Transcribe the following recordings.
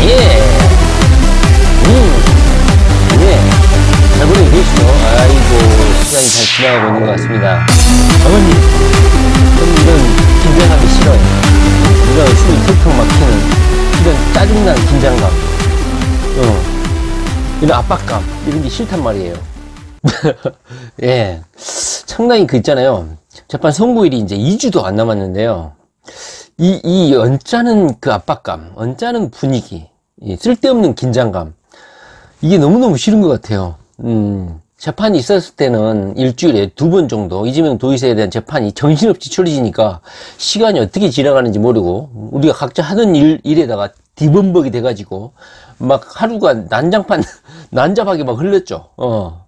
예. 네. 잘 보내고 계시죠? 아이고, 시간이 잘 지나가고 있는 것 같습니다. 어머니, 저는 이런 긴장감이 싫어요. 이런 숨이 턱턱 막히는, 이런 짜증난 긴장감. 이런 압박감. 이런 게 싫단 말이에요. 예. 상당히 그 있잖아요. 재판 선고일이 이제 2주도 안 남았는데요. 이 언짢은 그 압박감, 언짢은 분위기, 쓸데없는 긴장감, 이게 너무너무 싫은 것 같아요. 재판이 있었을 때는 일주일에 2번 정도 이재명 도의사에 대한 재판이 정신없이 치러지니까 시간이 어떻게 지나가는지 모르고 우리가 각자 하던 일에다가 뒤범벅이 돼가지고 막 하루가 난잡하게 막 흘렀죠.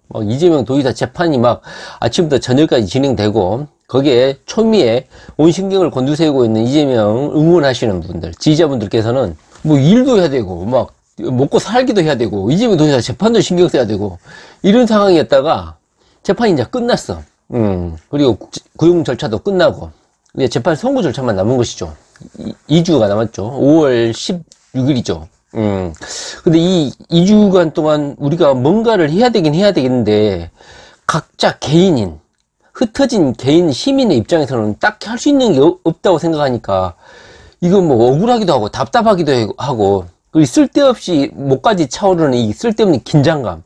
막 이재명 도의사 재판이 막 아침부터 저녁까지 진행되고 거기에 초미에 온 신경을 곤두세우고 있는 이재명 응원하시는 분들, 지지자분들께서는 뭐 일도 해야 되고 막 먹고 살기도 해야 되고 이재명 도지사 재판도 신경 써야 되고 이런 상황이었다가 재판이 이제 끝났어. 그리고 구형 절차도 끝나고 이제 재판 선고 절차만 남은 것이죠. 2주가 남았죠. 5월 16일이죠. 근데 이 2주간 동안 우리가 뭔가를 해야 되긴 해야 되겠는데 각자 개인인 흩어진 개인 시민의 입장에서는 딱히 할 수 있는 게 없다고 생각하니까 이건 뭐 억울하기도 하고 답답하기도 하고 그리고 쓸데없이 목까지 차오르는 이 쓸데없는 긴장감,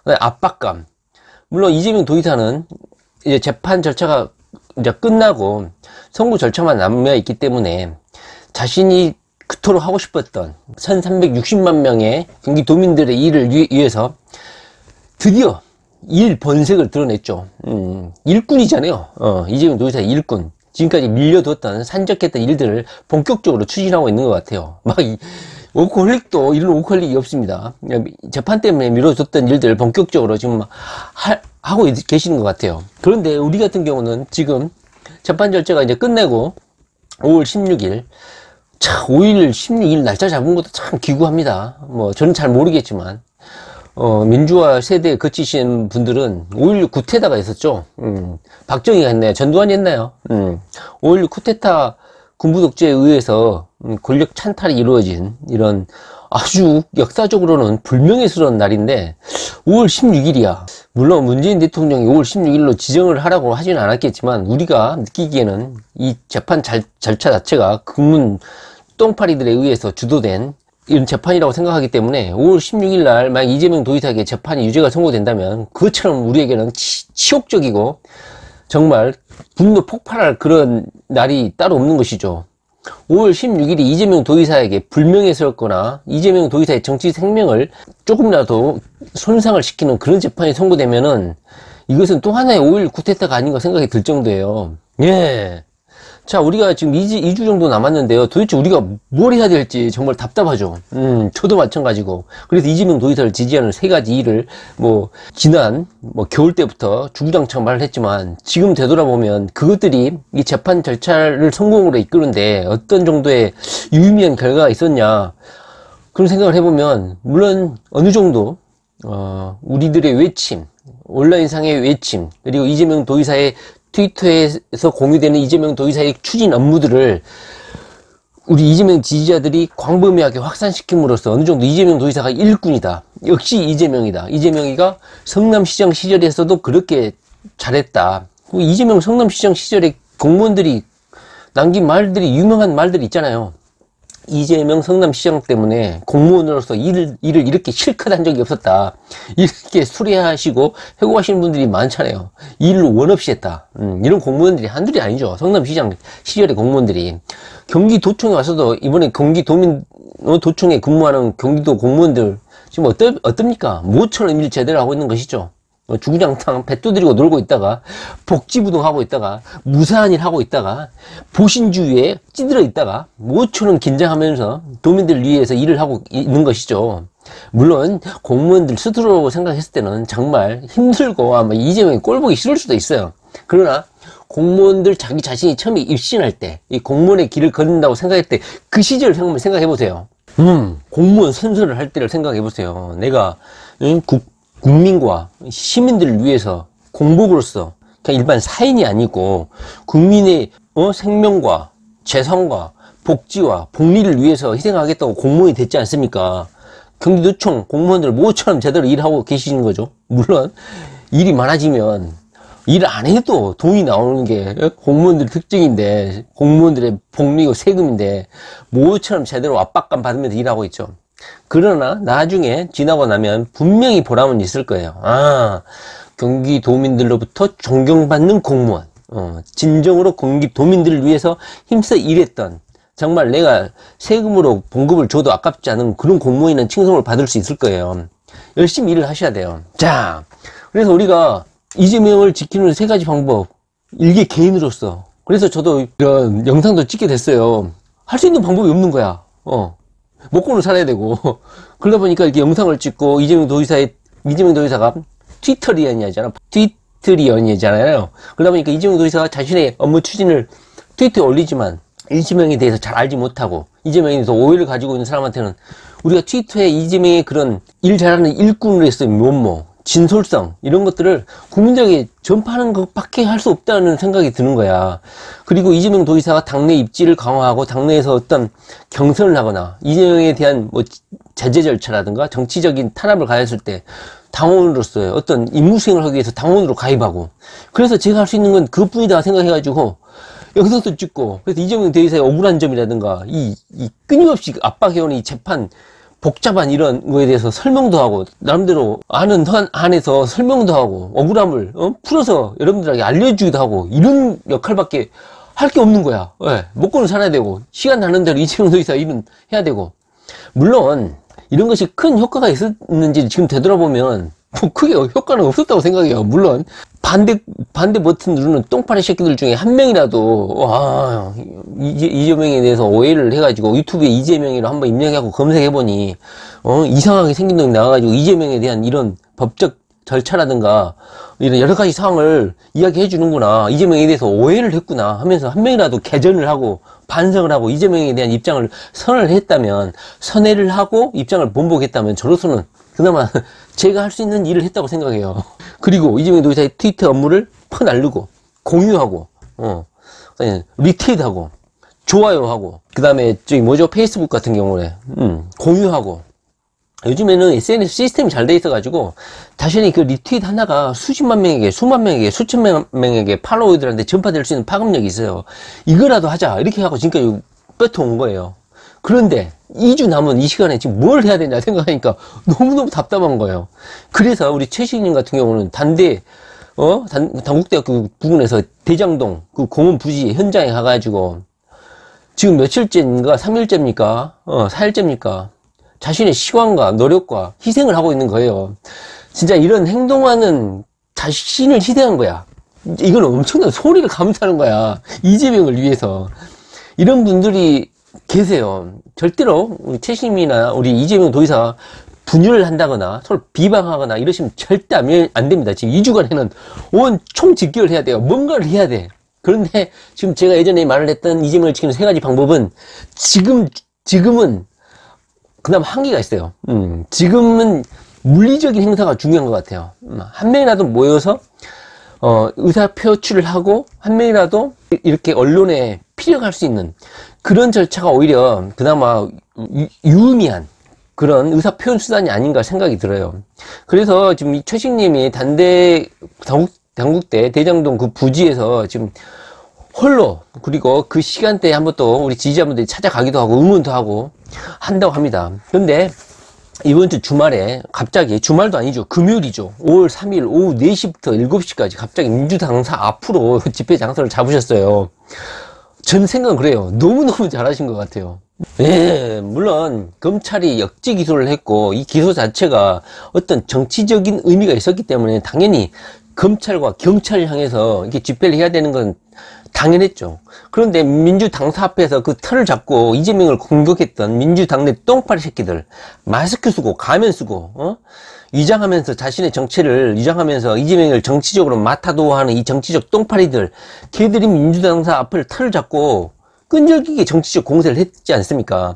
압박감. 물론 이재명 도지사는 이제 재판 절차가 이제 끝나고 선고 절차만 남아 있기 때문에 자신이 그토록 하고 싶었던 1360만 명의 경기도민들의 일을 위해서 드디어 일 번색을 드러냈죠. 일꾼이잖아요. 이재명 도지사의 일꾼. 지금까지 밀려뒀던 산적했던 일들을 본격적으로 추진하고 있는 것 같아요. 막 오컬릭도 이런 오컬릭이 없습니다. 재판 때문에 미뤄뒀던 일들을 본격적으로 지금 하고 계시는 것 같아요. 그런데 우리 같은 경우는 지금 재판 절차가 이제 끝내고 5월 16일 5일 16일 날짜 잡은 것도 참 기구합니다. 뭐 저는 잘 모르겠지만 민주화 세대에 거치신 분들은 5.16 쿠데타가 있었죠. 박정희가 했나요? 전두환이 했나요? 5.16 쿠데타 군부 독재에 의해서 권력 찬탈이 이루어진 이런 아주 역사적으로는 불명예스러운 날인데 5월 16일이야. 물론 문재인 대통령이 5월 16일로 지정을 하라고 하지는 않았겠지만 우리가 느끼기에는 이 재판 절차 자체가 국문 똥파리들에 의해서 주도된 이런 재판이라고 생각하기 때문에 5월 16일 날 만약 이재명 도지사에게 재판이 유죄가 선고된다면 그것처럼 우리에게는 치욕적이고 정말 분노 폭발할 그런 날이 따로 없는 것이죠. 5월 16일이 이재명 도지사에게 불명예스럽거나 이재명 도지사의 정치 생명을 조금이라도 손상을 시키는 그런 재판이 선고되면은 이것은 또 하나의 5.16 쿠데타가 아닌가 생각이 들 정도예요. 예. 자, 우리가 지금 2주 정도 남았는데요. 도대체 우리가 뭘 해야 될지 정말 답답하죠. 저도 마찬가지고. 그래서 이재명 도지사를 지지하는 3가지 일을 지난 겨울 때부터 주구장창 말을 했지만 지금 되돌아보면 그것들이 이 재판 절차를 성공으로 이끄는데 어떤 정도의 유의미한 결과가 있었냐. 그런 생각을 해보면 물론 어느 정도 우리들의 외침, 온라인상의 외침, 그리고 이재명 도지사의 트위터에서 공유되는 이재명 도지사의 추진 업무들을 우리 이재명 지지자들이 광범위하게 확산시킴으로써 어느 정도 이재명 도지사가 일꾼이다. 역시 이재명이다. 이재명이가 성남시장 시절에서도 그렇게 잘했다. 이재명 성남시장 시절에 공무원들이 남긴 말들이 유명한 말들이 있잖아요. 이재명 성남시장 때문에 공무원으로서 일을 이렇게 실컷 한 적이 없었다. 이렇게 수리하시고 해고하시는 분들이 많잖아요. 일을 원 없이 했다. 이런 공무원들이 한둘이 아니죠. 성남시장 시절의 공무원들이. 경기도청에 와서도 이번에 경기도청에 근무하는 경기도 공무원들 지금 어떻습니까? 모처럼 일 제대로 하고 있는 것이죠. 주구장창 배 두드리고 놀고 있다가 복지부동 하고 있다가 무사한 일 하고 있다가 보신주의에 찌들어 있다가 모처럼 긴장하면서 도민들을 위해서 일을 하고 있는 것이죠. 물론 공무원들 스스로 생각했을 때는 정말 힘들고 아마 이재명이 꼴보기 싫을 수도 있어요. 그러나 공무원들 자기 자신이 처음에 입신할 때 이 공무원의 길을 걷는다고 생각할 때 그 시절을 한번 생각해 보세요. 공무원 선서를 할 때를 생각해 보세요. 내가 국민과 시민들을 위해서 공복으로서 그냥 일반 사인이 아니고 국민의 생명과 재산과 복지와 복리를 위해서 희생하겠다고 공무원이 됐지 않습니까? 경기도청 공무원들 모처럼 제대로 일하고 계시는 거죠. 물론 일이 많아지면 일 안 해도 돈이 나오는 게 공무원들의 특징인데, 공무원들의 복리고 세금인데 모처럼 제대로 압박감 받으면서 일하고 있죠. 그러나 나중에 지나고 나면 분명히 보람은 있을 거예요. 아, 경기도민들로부터 존경받는 공무원, 진정으로 경기도민들을 위해서 힘써 일했던, 정말 내가 세금으로 봉급을 줘도 아깝지 않은 그런 공무원이라는 칭송을 받을 수 있을 거예요. 열심히 일을 하셔야 돼요. 자, 그래서 우리가 이재명을 지키는 3가지 방법, 일개 개인으로서, 그래서 저도 이런 영상도 찍게 됐어요. 할 수 있는 방법이 없는 거야. 먹고는 살아야 되고. 그러다 보니까 이렇게 영상을 찍고, 이재명 도지사가 트위터리언이잖아요. 그러다 보니까 이재명 도지사가 자신의 업무 추진을 트위터에 올리지만 이재명에 대해서 잘 알지 못하고, 이재명에 대해서 오해를 가지고 있는 사람한테는 우리가 트위터에 이재명의 그런 일 잘하는 일꾼으로서의 면모, 진솔성, 이런 것들을 국민들에게 전파하는 것밖에 할 수 없다는 생각이 드는 거야. 그리고 이재명 도지사가 당내 입지를 강화하고 당내에서 어떤 경선을 하거나 이재명에 대한 제재 절차라든가 정치적인 탄압을 가했을 때 당원으로서의 어떤 임무 수행을 하기 위해서 당원으로 가입하고, 그래서 제가 할 수 있는 건 그것뿐이다 생각해가지고 영상도 찍고, 그래서 이재명 대의사의 억울한 점이라든가 이 끊임없이 압박해오는 이 재판 복잡한 이런 거에 대해서 설명도 하고, 나름대로 아는 한에서 설명도 하고, 억울함을 풀어서 여러분들에게 알려주기도 하고, 이런 역할밖에 할 게 없는 거야. 네, 먹고는 살아야 되고, 시간 나는 대로 이재명 도지사 일은 해야 되고. 물론 이런 것이 큰 효과가 있었는지 지금 되돌아보면 뭐 크게 효과는 없었다고 생각해요. 물론 반대 버튼 누르는 똥파리 새끼들 중에 한 명이라도 이재명에 대해서 오해를 해가지고 유튜브에 이재명이로 한번 입력하고 검색해보니 이상하게 생긴 놈이 나와가지고 이재명에 대한 이런 법적 절차라든가 이런 여러 가지 사항을 이야기해 주는구나, 이재명에 대해서 오해를 했구나 하면서 한 명이라도 개전을 하고 반성을 하고 이재명에 대한 입장을 선언을 했다면, 선회를 하고 입장을 번복했다면 저로서는 그나마 제가 할 수 있는 일을 했다고 생각해요. 그리고 이재명 도지사의 트위터 업무를 퍼날르고 공유하고 리트윗하고 좋아요하고, 그 다음에 페이스북 같은 경우에 공유하고. 요즘에는 SNS 시스템이 잘 돼 있어가지고 자신이 그 리트윗 하나가 수십만 명에게, 수만 명에게, 수천 명에게 팔로워들한테 전파될 수 있는 파급력이 있어요. 이거라도 하자 이렇게 하고 지금까지 뻗어온 거예요. 그런데 2주 남은 이 시간에 지금 뭘 해야 되냐 생각하니까 너무너무 답답한 거예요. 그래서 우리 최시님 같은 경우는 단국대학교 부근에서 대장동 그 공원 부지 현장에 가가지고 지금 며칠째인가, 3일째입니까? 4일째입니까? 자신의 시간과 노력과 희생을 하고 있는 거예요. 진짜 이런 행동하는 자신을 희생한 거야. 이건 엄청난 소리를 감수하는 거야. 이재명을 위해서. 이런 분들이 계세요. 절대로 우리 최심이나 우리 이재명 도지사 분열을 한다거나 서로 비방하거나 이러시면 절대 안 됩니다. 지금 2주간에는 온 총집결을 해야 돼요. 뭔가를 해야 돼. 그런데 지금 제가 예전에 말을 했던 이재명을 지키는 3가지 방법은 지금은 그나마 한계가 있어요. 지금은 물리적인 행사가 중요한 것 같아요. 한 명이라도 모여서 의사 표출을 하고 한 명이라도 이렇게 언론에 피력할 수 있는 그런 절차가 오히려 그나마 유의미한 그런 의사 표현 수단이 아닌가 생각이 들어요. 그래서 지금 이 최식님이 당국대 대장동 그 부지에서 지금 홀로, 그리고 그 시간대에 한번 또 우리 지지자분들이 찾아가기도 하고 응원도 하고 한다고 합니다. 그런데 이번 주 주말에 갑자기, 주말도 아니죠, 금요일이죠, 5월 3일 오후 4시부터 7시까지 갑자기 민주당사 앞으로 집회 장소를 잡으셨어요. 전 생각은 그래요. 너무너무 잘하신 것 같아요. 예, 물론 검찰이 역지 기소를 했고 이 기소 자체가 어떤 정치적인 의미가 있었기 때문에 당연히 검찰과 경찰을 향해서 이렇게 집회를 해야 되는 건 당연했죠. 그런데 민주당사 앞에서 그 털을 잡고 이재명을 공격했던 민주당내 똥파리 새끼들, 마스크 쓰고 가면 쓰고 위장하면서 자신의 정체를 위장하면서 이재명을 정치적으로 마타도하는 이 정치적 똥파리들, 걔들이 민주당사 앞을 털을 잡고 끈질기게 정치적 공세를 했지 않습니까?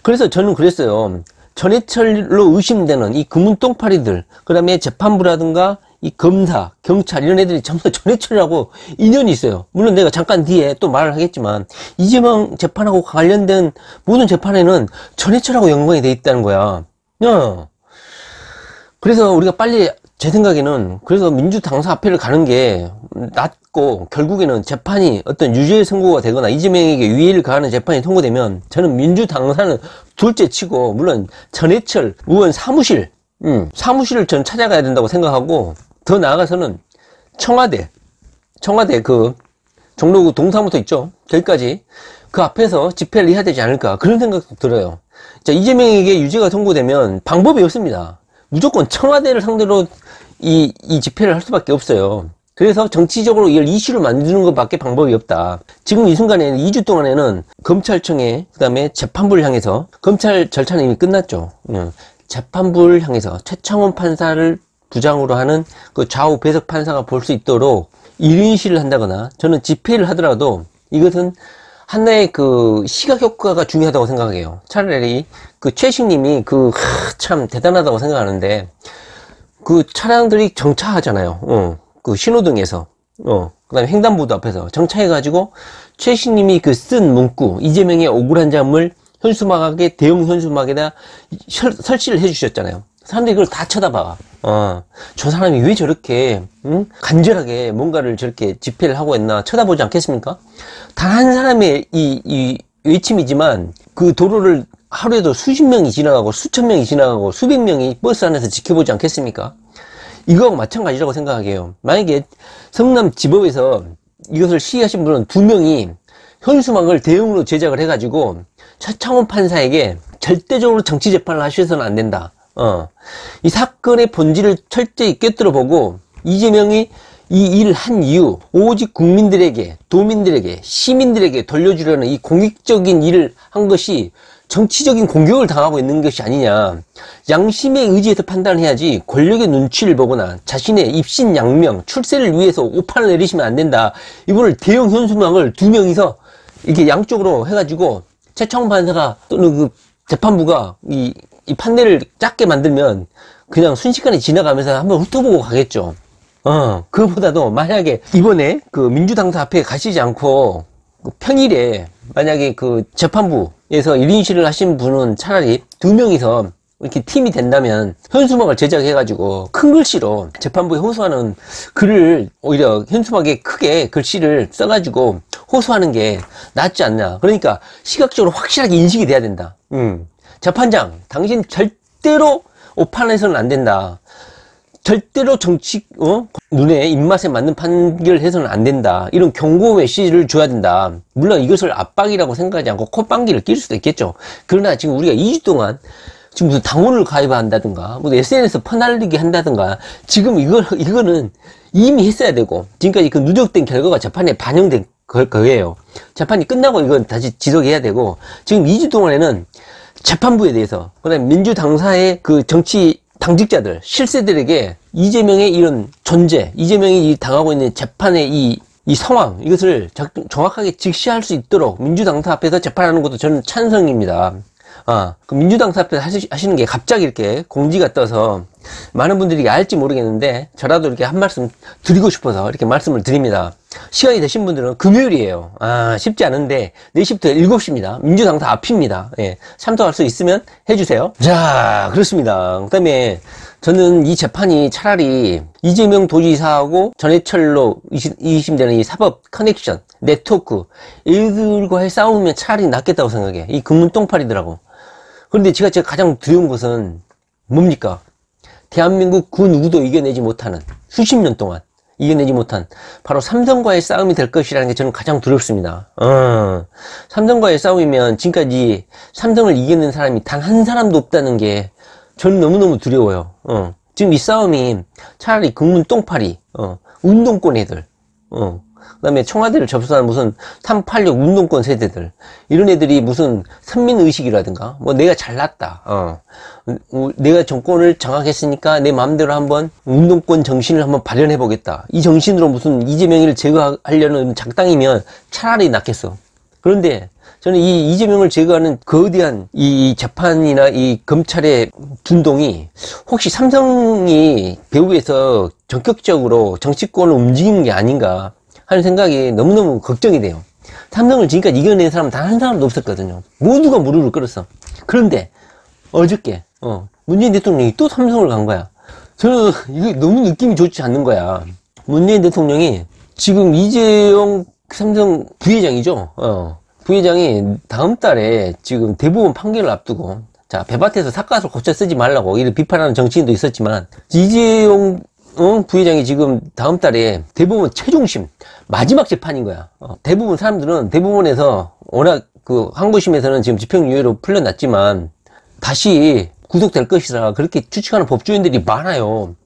그래서 저는 그랬어요. 전해철로 의심되는 이 금은똥파리들, 그 다음에 재판부라든가 이 검사, 경찰 이런 애들이 전부 다 전해철하고 인연이 있어요. 물론 내가 잠깐 뒤에 또 말을 하겠지만 이재명 재판하고 관련된 모든 재판에는 전해철하고 연관이 돼 있다는 거야. 그래서 우리가 빨리, 제 생각에는 그래서 민주당사합회를 가는 게 낫고, 결국에는 재판이 어떤 유죄 선고가 되거나 이재명에게 유의를 가하는 재판이 통과되면 저는 민주당사는 둘째 치고, 물론 전해철 의원 사무실을 전 찾아가야 된다고 생각하고, 더 나아가서는 청와대 그 종로구 동사무소 있죠, 거기까지 그 앞에서 집회를 해야 되지 않을까, 그런 생각도 들어요. 자, 이재명에게 유죄가 선고되면 방법이 없습니다. 무조건 청와대를 상대로 이 집회를 할 수밖에 없어요. 그래서 정치적으로 이걸 이슈를 만드는 것밖에 방법이 없다. 지금 이 순간에는 2주 동안에는 검찰청에, 그 다음에 재판부를 향해서, 검찰 절차는 이미 끝났죠. 재판부를 향해서 최창원 판사를 부장으로 하는 그 좌우 배석 판사가 볼 수 있도록 1인 시를 한다거나, 저는 집회를 하더라도 이것은 하나의 그 시각 효과가 중요하다고 생각해요. 차라리 그 최식님이 참 대단하다고 생각하는데, 그 차량들이 정차하잖아요. 그 신호등에서, 그 다음에 횡단보도 앞에서 정차해가지고 최식님이 그 쓴 문구, 이재명의 억울한 점을 현수막에, 대형 현수막에다 설치를 해주셨잖아요. 사람들이 그걸 다 쳐다봐. 저 사람이 왜 저렇게 간절하게 뭔가를 저렇게 집회를 하고 있나 쳐다보지 않겠습니까? 단 한 사람의 이 외침이지만 그 도로를 하루에도 수십 명이 지나가고 수천 명이 지나가고 수백 명이 버스 안에서 지켜보지 않겠습니까? 이거하고 마찬가지라고 생각해요. 만약에 성남지법에서 이것을 시위하신 분은 2명이 현수막을 대형으로 제작을 해가지고 최창원 판사에게 절대적으로 정치 재판을 하셔서는 안 된다. 이 사건의 본질을 철저히 꿰뚫어보고 이재명이 이 일을 한 이유, 오직 국민들에게, 도민들에게, 시민들에게 돌려주려는 이 공익적인 일을 한 것이 정치적인 공격을 당하고 있는 것이 아니냐. 양심의 의지에서 판단해야지 권력의 눈치를 보거나 자신의 입신양명, 출세를 위해서 오판을 내리시면 안 된다. 이분을 대형 현수막을 2명이서 이렇게 양쪽으로 해가지고 최창원 판사가 또는 그 재판부가 이 판례를 작게 만들면 그냥 순식간에 지나가면서 한번 훑어보고 가겠죠. 그거보다도 만약에 이번에 그 민주당사 앞에 가시지 않고 그 평일에 만약에 그 재판부에서 1인 시를 하신 분은 차라리 2명이서 이렇게 팀이 된다면 현수막을 제작해가지고 큰 글씨로 재판부에 호소하는 글을 오히려 현수막에 크게 글씨를 써가지고 호소하는 게 낫지 않나. 그러니까 시각적으로 확실하게 인식이 돼야 된다. 재판장, 당신 절대로 오판해서는 안 된다. 절대로 정치, 눈에 입맛에 맞는 판결을 해서는 안 된다. 이런 경고 메시지를 줘야 된다. 물론 이것을 압박이라고 생각하지 않고 콧방귀를 낄 수도 있겠죠. 그러나 지금 우리가 2주 동안 지금 무슨 당원을 가입한다든가, 뭐 SNS 퍼날리기 한다든가, 지금 이거는 이미 했어야 되고, 지금까지 그 누적된 결과가 재판에 반영된 거예요. 재판이 끝나고 이건 다시 지속해야 되고, 지금 2주 동안에는 재판부에 대해서, 그 다음에 민주당사의 그 정치 당직자들, 실세들에게 이재명의 이런 존재, 이재명이 당하고 있는 재판의 이 상황, 이것을 정확하게 직시할 수 있도록 민주당사 앞에서 재판하는 것도 저는 찬성입니다. 그 민주당사 앞에서 하시는 게 갑자기 이렇게 공지가 떠서 많은 분들이 알지 모르겠는데 저라도 이렇게 한 말씀 드리고 싶어서 이렇게 말씀을 드립니다. 시간이 되신 분들은 금요일이에요. 쉽지 않은데 4시부터 7시입니다. 민주당사 앞입니다. 예, 참석할 수 있으면 해주세요. 자, 그렇습니다. 그 다음에 저는 이 재판이 차라리 이재명 도지사하고 전해철로 의심되는 이 사법 커넥션, 네트워크, 이들과의 싸움이면 차라리 낫겠다고 생각해. 이 금문똥파리들하고. 그런데 제가 가장 두려운 것은 뭡니까? 대한민국 그 누구도 이겨내지 못하는, 수십 년 동안 이겨내지 못한 바로 삼성과의 싸움이 될 것이라는 게 저는 가장 두렵습니다. 삼성과의 싸움이면 지금까지 삼성을 이겨낸 사람이 단 한 사람도 없다는 게 저는 너무너무 두려워요. 지금 이 싸움이 차라리 금문똥파리, 운동권 애들, 그 다음에 청와대를 접수하는 무슨 386 운동권 세대들, 이런 애들이 무슨 선민의식이라든가, 뭐 내가 잘났다, 내가 정권을 장악했으니까 내 마음대로 한번 운동권 정신을 한번 발현해보겠다. 이 정신으로 무슨 이재명이를 제거하려는 작당이면 차라리 낫겠어. 그런데 저는 이 이재명을 제거하는 거대한 이 재판이나 이 검찰의 준동이 혹시 삼성이 배후에서 전격적으로 정치권을 움직이는 게 아닌가 하는 생각이 너무너무 걱정이 돼요. 삼성을 지금까지 이겨낸 사람은 단 한 사람도 없었거든요. 모두가 무릎을 꿇었어. 그런데 어저께 문재인 대통령이 또 삼성을 간 거야. 저는 이게 너무 느낌이 좋지 않는 거야. 문재인 대통령이 지금 이재용 삼성 부회장이죠. 부회장이 다음 달에 지금 대법원 판결을 앞두고, 자, 배밭에서 삿갓을 고쳐 쓰지 말라고 이를 비판하는 정치인도 있었지만, 이재용 부회장이 지금 다음 달에 대법원 최종심 마지막 재판인 거야. 대부분 사람들은 대법원에서 워낙 그 항고심에서는 지금 집행유예로 풀려났지만 다시 구속될 것이다, 그렇게 추측하는 법조인들이 많아요.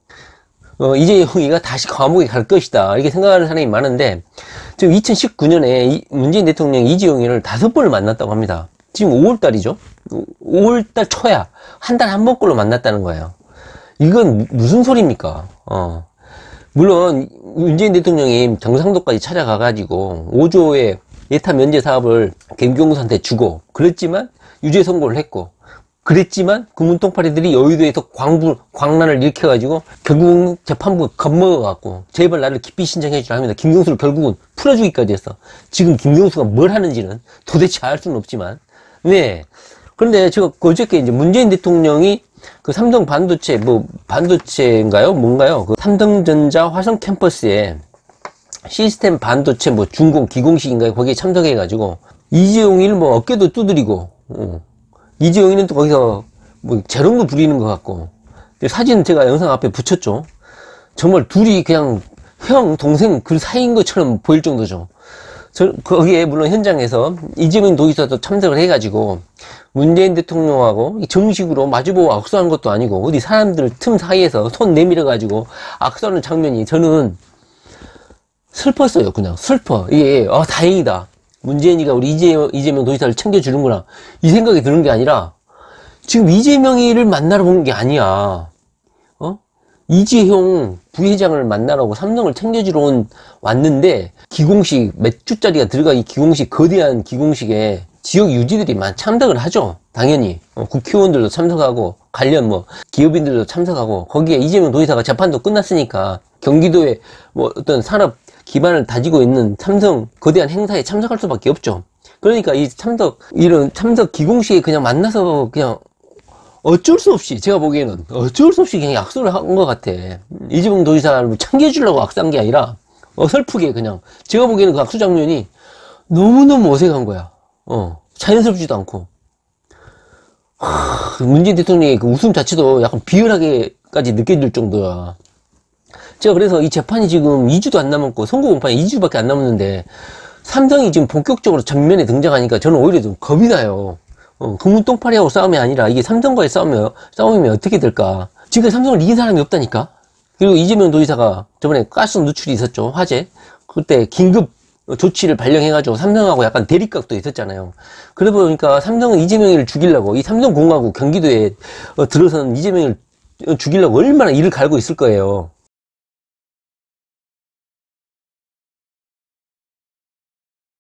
이재용이가 다시 감옥에 갈 것이다, 이렇게 생각하는 사람이 많은데, 지금 2019년에 문재인 대통령이 이재용이를 5번을 만났다고 합니다. 지금 5월달이죠? 5월달 초야. 한 달 한 번꼴로 만났다는 거예요. 이건 무슨 소리입니까? 물론 문재인 대통령이 경상도까지 찾아가가지고 5조의 예타 면제 사업을 김경수한테 주고 그랬지만 유죄 선고를 했고, 그랬지만 금문통파리들이 여의도에서 광란을 일으켜가지고 결국은 재판부 겁먹어갖고 제발 나를 기피 신청해주라 합니다. 김경수를 결국은 풀어주기까지 했어. 지금 김경수가 뭘 하는지는 도대체 알 수는 없지만, 네. 그런데 제가 어저께 이제 문재인 대통령이 그 삼성 반도체, 반도체인가요? 뭔가요? 그 삼성전자 화성 캠퍼스에 시스템 반도체 준공 기공식인가요? 거기에 참석해가지고 이재용이를 어깨도 두드리고, 이재용이는 또 거기서 재롱도 부리는 것 같고, 사진 제가 영상 앞에 붙였죠. 정말 둘이 그냥 형, 동생 그 사이인 것처럼 보일 정도죠. 거기에 물론 현장에서 이재명 도지사도 참석을 해가지고 문재인 대통령하고 정식으로 마주보고 악수한 것도 아니고 어디 사람들 틈 사이에서 손 내밀어가지고 악수하는 장면이 저는 슬펐어요. 그냥 슬퍼. 이게 다행이다, 문재인이가 우리 이재명 도지사를 챙겨주는구나, 이 생각이 드는 게 아니라, 지금 이재명이를 만나러 온 게 아니야. 이재용 부회장을 만나라고 삼성을 챙겨주러 왔는데, 기공식 몇 주짜리가 들어가, 이 기공식, 거대한 기공식에 지역 유지들이 참석을 하죠. 당연히. 국회의원들도 참석하고, 관련 기업인들도 참석하고, 거기에 이재명 도지사가 재판도 끝났으니까, 경기도에 어떤 산업 기반을 다지고 있는 삼성 거대한 행사에 참석할 수밖에 없죠. 그러니까 이런 참석 기공식에 그냥 만나서 그냥 어쩔 수 없이, 제가 보기에는 어쩔 수 없이 그냥 약속을 한 것 같아. 이재명 도지사를 챙겨주려고 악수한 게 아니라 어설프게 그냥, 제가 보기에는 그 악수 장면이 너무너무 어색한 거야. 자연스럽지도 않고, 문재인 대통령의 그 웃음 자체도 약간 비열하게까지 느껴질 정도야. 제가 그래서 이 재판이 지금 2주도 안 남았고, 선고 공판이 2주밖에 안 남았는데 삼성이 지금 본격적으로 전면에 등장하니까 저는 오히려 좀 겁이 나요. 금문똥파리하고 싸움이 아니라 이게 삼성과의 싸움이면 어떻게 될까. 지금까지 삼성을 이긴 사람이 없다니까. 그리고 이재명 도지사가 저번에 가스 누출이 있었죠, 화재. 그때 긴급 조치를 발령해가지고 삼성하고 약간 대립각도 있었잖아요. 그러다 보니까 삼성은 이재명을 죽이려고, 이 삼성공화국 경기도에 들어서는 이재명을 죽이려고 얼마나 이를 갈고 있을 거예요.